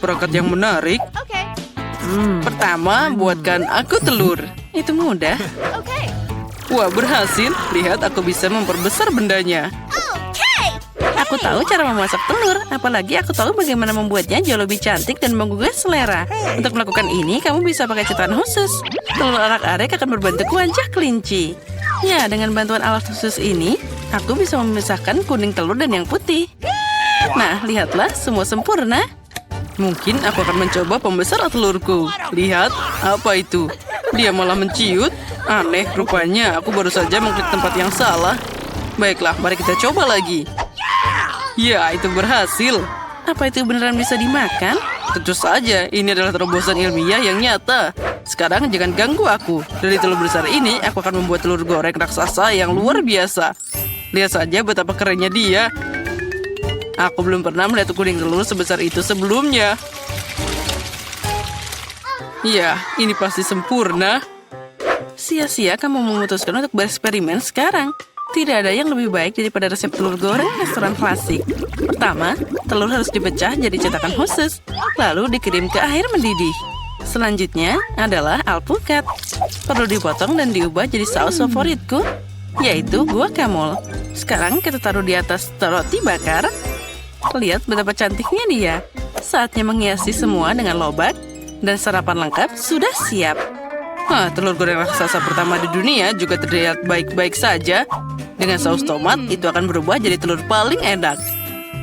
Perangkat yang menarik. Pertama, buatkan aku telur. Itu mudah. Wah, berhasil. Lihat, aku bisa memperbesar bendanya. Aku tahu cara memasak telur. Apalagi aku tahu bagaimana membuatnya jauh lebih cantik dan menggugah selera. Untuk melakukan ini, kamu bisa pakai cetakan khusus. Telur arak-arik akan berbentuk wajah kelinci. Ya, dengan bantuan alat khusus ini, aku bisa memisahkan kuning telur dan yang putih. Nah, lihatlah, semua sempurna. Mungkin aku akan mencoba pembesar telurku. Lihat, apa itu? Dia malah menciut. Aneh, rupanya aku baru saja mengklik tempat yang salah. Baiklah, mari kita coba lagi. Ya, itu berhasil. Apa itu beneran bisa dimakan? Tentu saja, ini adalah terobosan ilmiah yang nyata. Sekarang jangan ganggu aku. Dari telur besar ini, aku akan membuat telur goreng raksasa yang luar biasa. Lihat saja betapa kerennya dia. Aku belum pernah melihat kuning telur sebesar itu sebelumnya. Ya, ini pasti sempurna. Sia-sia kamu memutuskan untuk bereksperimen sekarang. Tidak ada yang lebih baik daripada resep telur goreng restoran klasik. Pertama, telur harus dipecah jadi cetakan khusus, lalu dikirim ke air mendidih. Selanjutnya adalah alpukat. Perlu dipotong dan diubah jadi saus favoritku, yaitu guacamole. Sekarang kita taruh di atas roti bakar. Lihat betapa cantiknya dia. Saatnya menghiasi semua dengan lobak, dan sarapan lengkap sudah siap. Telur goreng raksasa pertama di dunia juga terlihat baik-baik saja. Dengan saus tomat, itu akan berubah jadi telur paling enak.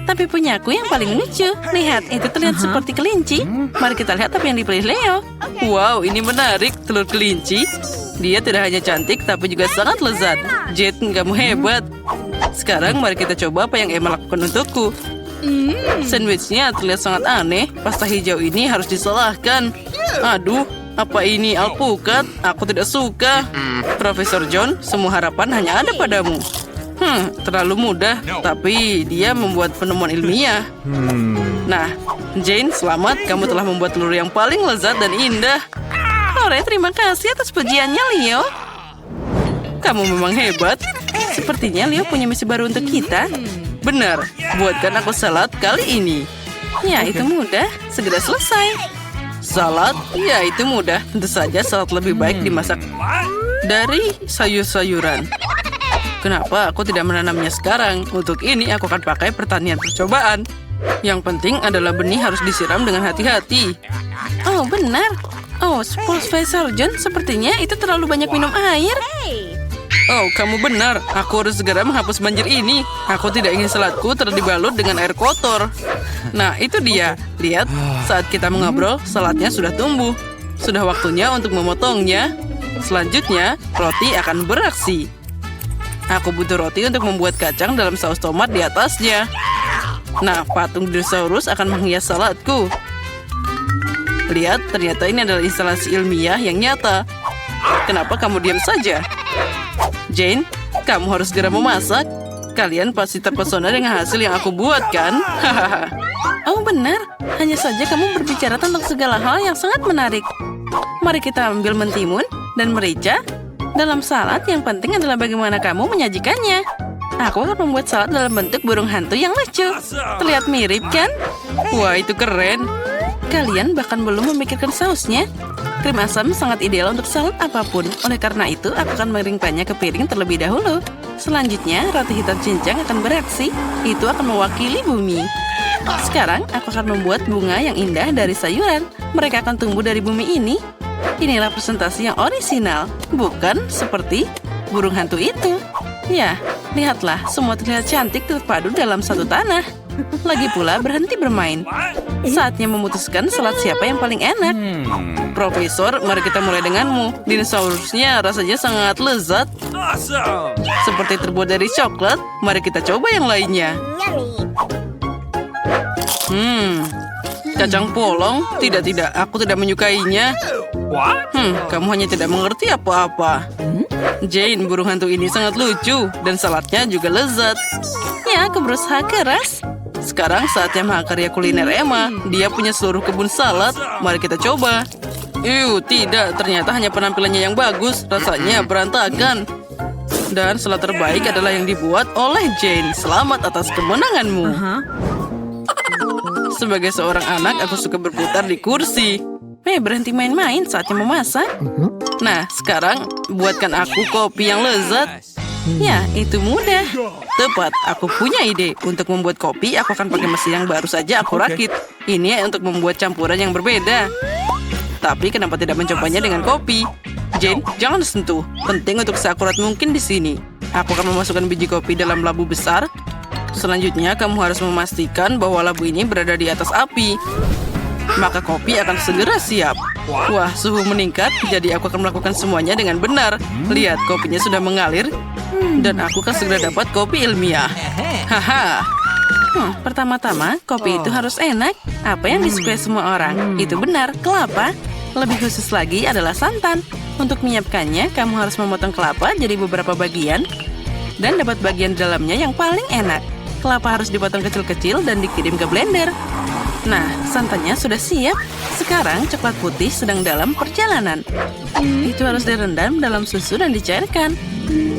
Tapi punya aku yang paling lucu. Lihat, itu terlihat seperti kelinci. Mari kita lihat apa yang dipilih Leo. Wow, ini menarik, telur kelinci. Dia tidak hanya cantik, tapi juga sangat lezat. Jet, kamu hebat. Sekarang mari kita coba apa yang Emma lakukan untukku. Sandwichnya terlihat sangat aneh. Pasta hijau ini harus disalahkan. Aduh, apa ini alpukat? Aku tidak suka. Profesor John, semua harapan hanya ada padamu. Terlalu mudah, tapi dia membuat penemuan ilmiah. Nah, Jane, selamat. Kamu telah membuat telur yang paling lezat dan indah. Ore, terima kasih atas pujiannya, Leo. Kamu memang hebat. Sepertinya Leo punya misi baru untuk kita. Benar, buatkan aku salad kali ini. Ya, itu mudah. Segera selesai. Salad? Ya, itu mudah. Tentu saja salad lebih baik dimasak dari sayur-sayuran. Kenapa aku tidak menanamnya sekarang? Untuk ini aku akan pakai pertanian percobaan. Yang penting adalah benih harus disiram dengan hati-hati. Oh, benar. Oh, Profesor John, sepertinya itu terlalu banyak minum air. Oh, kamu benar. Aku harus segera menghapus banjir ini. Aku tidak ingin saladku terdibalut dengan air kotor. Nah, itu dia. Lihat, saat kita mengobrol, saladnya sudah tumbuh. Sudah waktunya untuk memotongnya. Selanjutnya, roti akan beraksi. Aku butuh roti untuk membuat kacang dalam saus tomat di atasnya. Nah, patung dinosaurus akan menghias saladku. Lihat, ternyata ini adalah instalasi ilmiah yang nyata. Kenapa kamu diam saja? Jane, kamu harus segera memasak. Kalian pasti terpesona dengan hasil yang aku buat, kan? Oh, benar. Hanya saja kamu berbicara tentang segala hal yang sangat menarik. Mari kita ambil mentimun dan merica. Dalam salad, yang penting adalah bagaimana kamu menyajikannya. Aku akan membuat salad dalam bentuk burung hantu yang lucu. Terlihat mirip, kan? Wah, itu keren. Kalian bahkan belum memikirkan sausnya. Krim asam sangat ideal untuk salad apapun. Oleh karena itu, aku akan mengeringkannya ke piring terlebih dahulu. Selanjutnya, roti hitam cincang akan beraksi. Itu akan mewakili bumi. Sekarang, aku akan membuat bunga yang indah dari sayuran. Mereka akan tumbuh dari bumi ini. Inilah presentasi yang orisinal. Bukan seperti burung hantu itu. Ya, lihatlah. Semua terlihat cantik terpadu dalam satu tanah. Lagi pula berhenti bermain. Saatnya memutuskan salad siapa yang paling enak. Profesor, mari kita mulai denganmu. Dinosaurusnya rasanya sangat lezat. Seperti terbuat dari coklat. Mari kita coba yang lainnya. Kacang polong? Tidak, aku tidak menyukainya. Kamu hanya tidak mengerti apa-apa. Jane, burung hantu ini sangat lucu. Dan saladnya juga lezat. Ya, aku berusaha keras. Sekarang saatnya mahakarya kuliner Emma. Dia punya seluruh kebun salad. Mari kita coba. Tidak. Ternyata hanya penampilannya yang bagus. Rasanya berantakan. Dan salad terbaik adalah yang dibuat oleh Jane. Selamat atas kemenanganmu. Sebagai seorang anak, aku suka berputar di kursi. Berhenti main-main, saatnya memasak. Nah, sekarang buatkan aku kopi yang lezat. Ya, itu mudah. Tepat, aku punya ide. Untuk membuat kopi, aku akan pakai mesin yang baru saja aku rakit. Ini untuk membuat campuran yang berbeda. Tapi kenapa tidak mencobanya dengan kopi? Jane, jangan sentuh. Penting untuk seakurat mungkin di sini. Aku akan memasukkan biji kopi dalam labu besar. Selanjutnya, kamu harus memastikan bahwa labu ini berada di atas api. Maka kopi akan segera siap. Wah, suhu meningkat, jadi aku akan melakukan semuanya dengan benar. Lihat, kopinya sudah mengalir. Dan aku akan segera dapat kopi ilmiah. Haha. Pertama-tama, kopi itu harus enak. Apa yang disukai semua orang? Itu benar, kelapa. Lebih khusus lagi adalah santan. Untuk menyiapkannya, kamu harus memotong kelapa jadi beberapa bagian. Dan dapat bagian dalamnya yang paling enak. Kelapa harus dipotong kecil-kecil dan dikirim ke blender. Nah, santannya sudah siap. Sekarang coklat putih sedang dalam perjalanan. Itu harus direndam dalam susu dan dicairkan.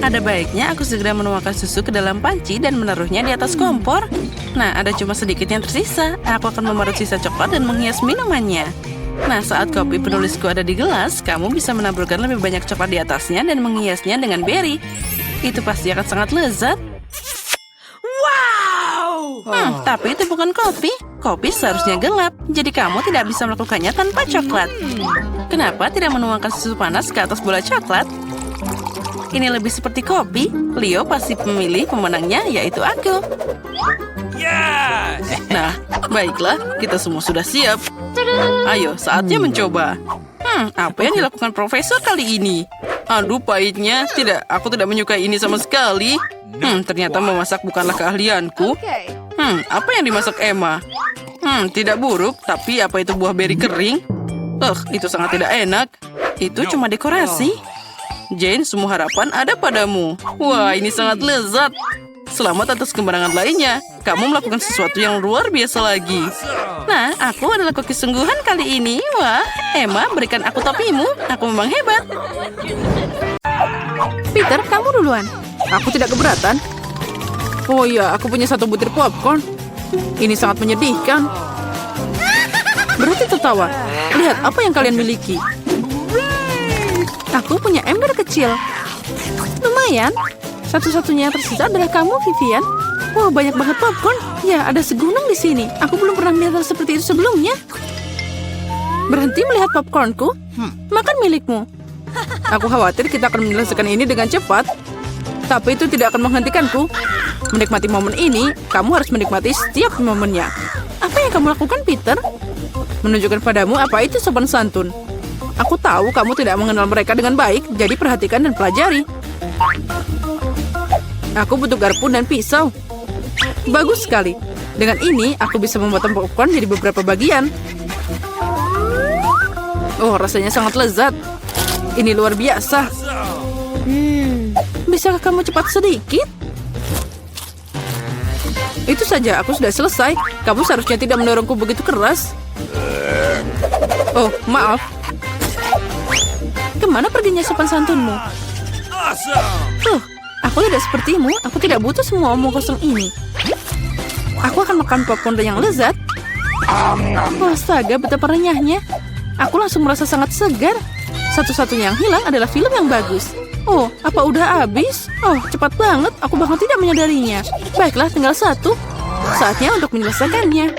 Ada baiknya aku segera menuangkan susu ke dalam panci dan menaruhnya di atas kompor. Nah, ada cuma sedikit yang tersisa. Aku akan memarut sisa coklat dan menghias minumannya. Nah, saat kopi penulisku ada di gelas, kamu bisa menaburkan lebih banyak coklat di atasnya dan menghiasnya dengan beri. Itu pasti akan sangat lezat. Tapi itu bukan kopi. Kopi seharusnya gelap, jadi kamu tidak bisa melakukannya tanpa coklat. Kenapa tidak menuangkan susu panas ke atas bola coklat? Ini lebih seperti kopi. Leo pasti memilih pemenangnya, yaitu aku. Nah, baiklah, kita semua sudah siap. Ayo, saatnya mencoba. Apa yang dilakukan profesor kali ini? Aduh, pahitnya. Tidak, aku tidak menyukai ini sama sekali. Ternyata memasak bukanlah keahlianku. Apa yang dimasak Emma? Tidak buruk, tapi apa itu buah beri kering? Itu sangat tidak enak. Itu cuma dekorasi. Jane, semua harapan ada padamu. Wah, ini sangat lezat. Selamat atas kemenangan lainnya. Kamu melakukan sesuatu yang luar biasa lagi. Nah, aku adalah koki sungguhan kali ini. Wah, Emma, berikan aku topimu. Aku memang hebat. Peter, kamu duluan. Aku tidak keberatan. Oh iya, aku punya satu butir popcorn. Ini sangat menyedihkan. Berhenti tertawa. Lihat apa yang kalian miliki. Aku punya ember kecil. Lumayan. Satu-satunya yang tersisa adalah kamu, Vivian. Wah, banyak banget popcorn. Ya, ada segunung di sini. Aku belum pernah melihat hal seperti itu sebelumnya. Berhenti melihat popcornku. Makan milikmu. Aku khawatir kita akan menyelesaikan ini dengan cepat. Tapi itu tidak akan menghentikanku. Menikmati momen ini, kamu harus menikmati setiap momennya. Apa yang kamu lakukan, Peter? Menunjukkan padamu apa itu sopan santun. Aku tahu kamu tidak mengenal mereka dengan baik, jadi perhatikan dan pelajari. Aku butuh garpu dan pisau. Bagus sekali. Dengan ini, aku bisa memotong popcorn jadi beberapa bagian. Oh, rasanya sangat lezat. Ini luar biasa. Bisakah kamu cepat sedikit? Itu saja, aku sudah selesai. Kamu seharusnya tidak mendorongku begitu keras. Oh, maaf. Kemana perginya sopan santunmu? Aku tidak sepertimu. Aku tidak butuh semua omong kosong ini. Aku akan makan popcorn yang lezat. Oh, astaga, betapa renyahnya. Aku langsung merasa sangat segar. Satu-satunya yang hilang adalah film yang bagus. Oh, apa udah habis? Oh, cepat banget. Aku bahkan tidak menyadarinya. Baiklah, tinggal satu. Saatnya untuk menyelesaikannya.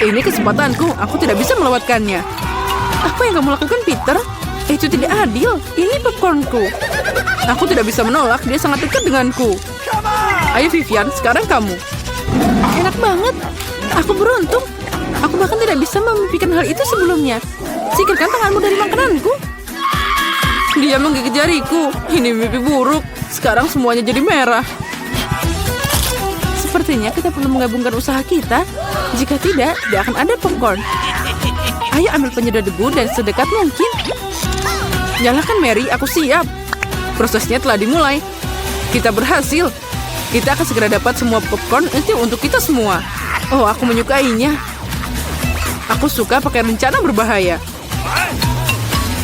Ini kesempatanku. Aku tidak bisa melewatkannya. Apa yang kamu lakukan, Peter? Itu tidak adil. Ini popcornku. Aku tidak bisa menolak. Dia sangat dekat denganku. Ayo, Vivian. Sekarang kamu. Enak banget. Aku beruntung. Aku bahkan tidak bisa memimpikan hal itu sebelumnya. Singkirkan tanganmu dari makananku. Dia menggigit jariku. Ini mimpi buruk. Sekarang semuanya jadi merah. Sepertinya kita perlu menggabungkan usaha kita. Jika tidak, tidak akan ada popcorn. Ayo ambil penyedot debu dan sedekat mungkin. Nyalakan Mary, aku siap. Prosesnya telah dimulai. Kita berhasil. Kita akan segera dapat semua popcorn itu untuk kita semua. Oh, aku menyukainya. Aku suka pakai rencana berbahaya.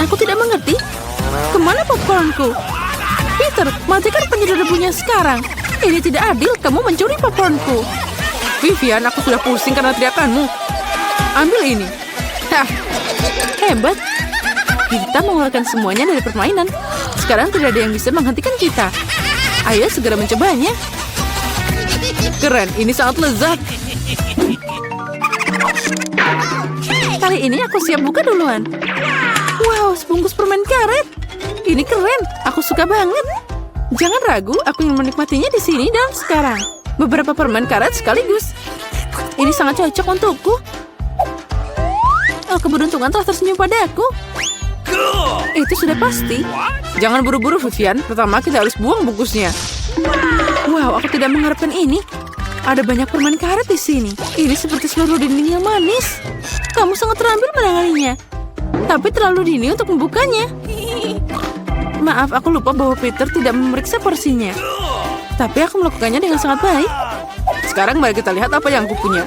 Aku tidak mengerti. Kemana popcornku? Peter, matikan penyedot debunya sekarang. Ini tidak adil, kamu mencuri popcornku. Vivian, aku sudah pusing karena teriakanmu. ambil ini. Hah, hebat. Kita mengeluarkan semuanya dari permainan. Sekarang tidak ada yang bisa menghentikan kita. Ayo segera mencobanya. Keren, ini sangat lezat. Kali ini aku siap buka duluan. Wow, sebungkus permen karet. Ini keren, aku suka banget. Jangan ragu, aku ingin menikmatinya di sini dan sekarang. Beberapa permen karet sekaligus. Ini sangat cocok untukku. Oh, keberuntungan telah tersenyum padaku. Itu sudah pasti. Jangan buru-buru, Vivian. Pertama kita harus buang bungkusnya. Wow, aku tidak mengharapkan ini. Ada banyak permen karet di sini. Ini seperti seluruh dinding yang manis. Kamu sangat terampil menanganinya. Tapi terlalu dini untuk membukanya. Maaf, aku lupa bahwa Peter tidak memeriksa porsinya. Tapi aku melakukannya dengan sangat baik. Sekarang mari kita lihat apa yang aku punya.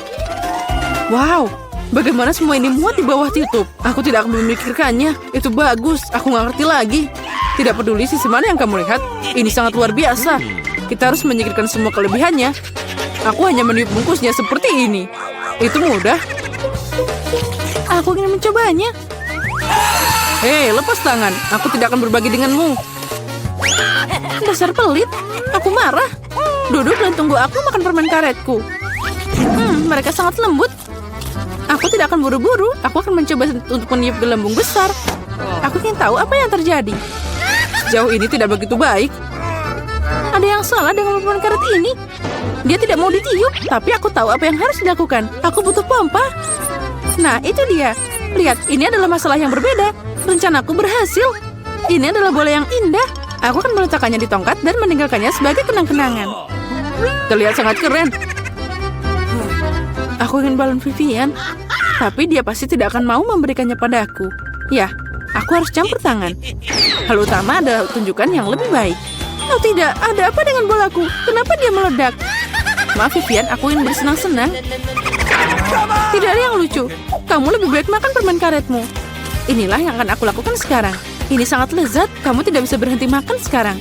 Wow, bagaimana semua ini muat di bawah tutup? Aku tidak akan memikirkannya. Itu bagus, aku nggak ngerti lagi. Tidak peduli sisi mana yang kamu lihat. Ini sangat luar biasa. Kita harus menyingkirkan semua kelebihannya. Aku hanya meniup bungkusnya seperti ini. Itu mudah. Aku ingin mencobanya. Hei, lepas tangan. Aku tidak akan berbagi denganmu. Dasar pelit. Aku marah. Duduk dan tunggu aku makan permen karetku. Mereka sangat lembut. Aku tidak akan buru-buru. Aku akan mencoba untuk meniup gelembung besar. Aku ingin tahu apa yang terjadi. Sejauh ini tidak begitu baik. Ada yang salah dengan permen karet ini. Dia tidak mau ditiup, tapi aku tahu apa yang harus dilakukan. Aku butuh pompa. Nah, itu dia. Lihat, ini adalah masalah yang berbeda. Rencanaku berhasil. Ini adalah bola yang indah. Aku akan meletakkannya di tongkat dan meninggalkannya sebagai kenang-kenangan. Terlihat sangat keren. Aku ingin balon Vivian, tapi dia pasti tidak akan mau memberikannya padaku. Ya, aku harus campur tangan. Hal utama adalah tunjukkan yang lebih baik. Oh tidak, ada apa dengan bolaku? Kenapa dia meledak? Maaf Vivian, aku ingin bersenang-senang. Tidak ada yang lucu. Kamu lebih baik makan permen karetmu. Inilah yang akan aku lakukan sekarang. Ini sangat lezat, kamu tidak bisa berhenti makan sekarang.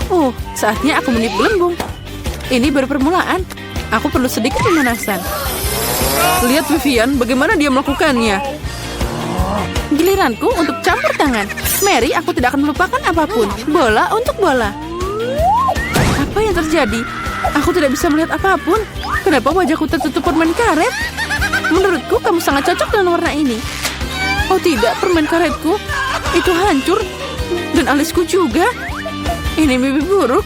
Oh, saatnya aku meniup gelembung. Ini baru permulaan. Aku perlu sedikit pemanasan. Lihat Vivian, bagaimana dia melakukannya. Giliranku untuk campur tangan. Mary, aku tidak akan melupakan apapun. Bola untuk bola. Apa yang terjadi? Aku tidak bisa melihat apapun. Kenapa wajahku tertutup permen karet? Menurutku, kamu sangat cocok dengan warna ini. Oh tidak, permen karetku. Itu hancur. Dan alisku juga. Ini mimpi buruk.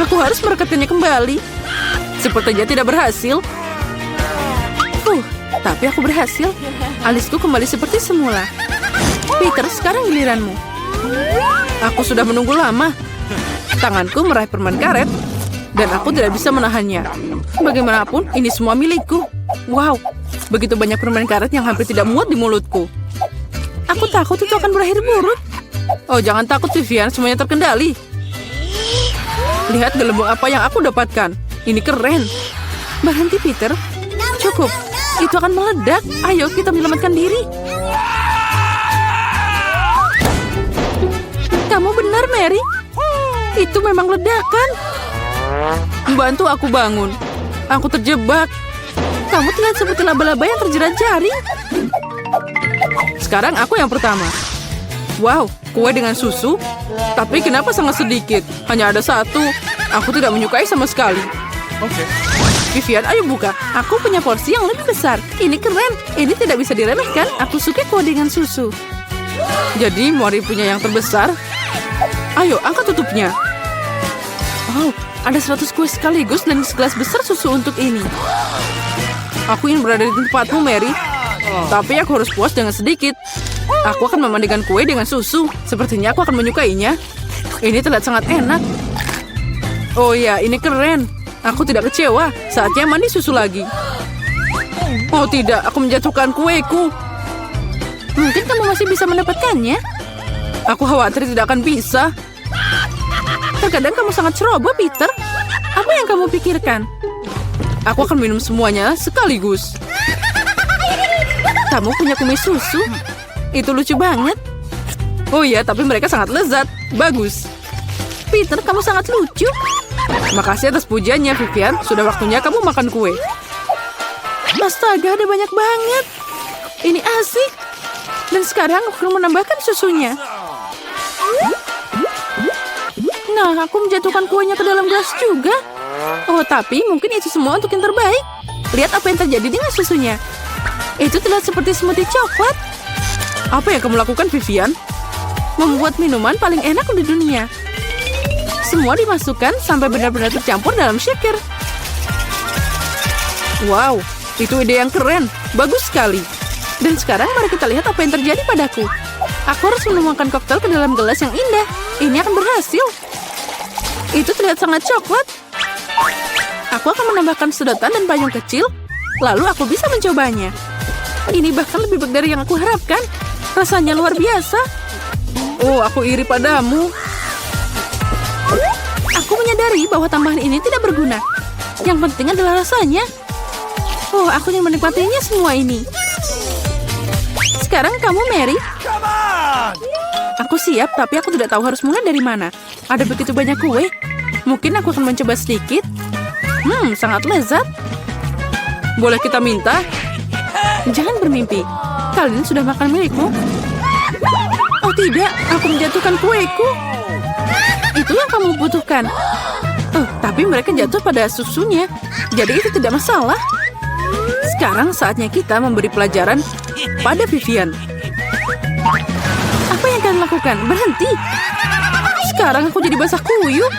Aku harus merekatkannya kembali. Sepertinya tidak berhasil. Tapi aku berhasil. Alisku kembali seperti semula. Peter, sekarang giliranmu. Aku sudah menunggu lama. Tanganku meraih permen karet. Dan aku tidak bisa menahannya. Bagaimanapun, ini semua milikku. Wow, begitu banyak permen karet yang hampir tidak muat di mulutku. Aku takut itu akan berakhir buruk. Oh, jangan takut, Vivian. Semuanya terkendali. Lihat gelembung apa yang aku dapatkan. Ini keren. Berhenti, Peter. Cukup. Itu akan meledak. Ayo, kita menyelamatkan diri. Kamu benar, Mary. Itu memang ledakan. Bantu aku bangun. Aku terjebak. Kamu terlihat seperti laba-laba yang terjerat jaring. Sekarang aku yang pertama. Wow, kue dengan susu. Tapi kenapa sangat sedikit? Hanya ada satu. Aku tidak menyukai sama sekali. Oke. Vivian, ayo buka. Aku punya porsi yang lebih besar. Ini keren. Ini tidak bisa diremehkan. Aku suka kue dengan susu. Jadi, Mori punya yang terbesar. Ayo, angkat tutupnya. Oh, ada 100 kue sekaligus dan segelas besar susu untuk ini. Aku ingin berada di tempatmu, Mary. Tapi aku harus puas dengan sedikit. Aku akan memandikan kue dengan susu. Sepertinya aku akan menyukainya. Ini terlihat sangat enak. Oh ya, ini keren. Aku tidak kecewa. Saatnya mandi susu lagi. Oh tidak, aku menjatuhkan kueku. Mungkin kamu masih bisa mendapatkannya. Aku khawatir tidak akan bisa. Terkadang kamu sangat ceroboh, Peter. Apa yang kamu pikirkan? Aku akan minum semuanya sekaligus. Kamu punya kumis susu? Itu lucu banget. Oh iya, tapi mereka sangat lezat. Bagus. Peter, kamu sangat lucu. Makasih atas pujiannya, Vivian. Sudah waktunya kamu makan kue. Astaga, ada banyak banget. Ini asik. Dan sekarang aku akan menambahkan susunya. Nah, aku menjatuhkan kuahnya ke dalam gelas juga. Oh, tapi mungkin itu semua untuk yang terbaik. Lihat apa yang terjadi dengan susunya. Itu terlihat seperti smoothie coklat. Apa yang kamu lakukan, Vivian? Membuat minuman paling enak di dunia. Semua dimasukkan sampai benar-benar tercampur dalam shaker. Wow, itu ide yang keren. Bagus sekali. Dan sekarang mari kita lihat apa yang terjadi padaku. Aku harus menuangkan koktail ke dalam gelas yang indah. Ini akan berhasil. Itu terlihat sangat coklat. Aku akan menambahkan sedotan dan payung kecil. Lalu aku bisa mencobanya. Ini bahkan lebih baik dari yang aku harapkan. Rasanya luar biasa. Oh, aku iri padamu. Aku menyadari bahwa tambahan ini tidak berguna. Yang penting adalah rasanya. Oh, aku ingin menikmatinya semua ini. Sekarang kamu, Mary. Aku siap, tapi aku tidak tahu harus mulai dari mana. Ada begitu banyak kue. Mungkin aku akan mencoba sedikit. Sangat lezat. Boleh kita minta? Jangan bermimpi. Kalian sudah makan milikmu? Oh tidak, aku menjatuhkan kueku. Itu yang kamu butuhkan. Oh, tapi mereka jatuh pada susunya. Jadi itu tidak masalah. Sekarang saatnya kita memberi pelajaran pada Vivian. Apa yang kalian lakukan? Berhenti. Sekarang aku jadi basah kuyup.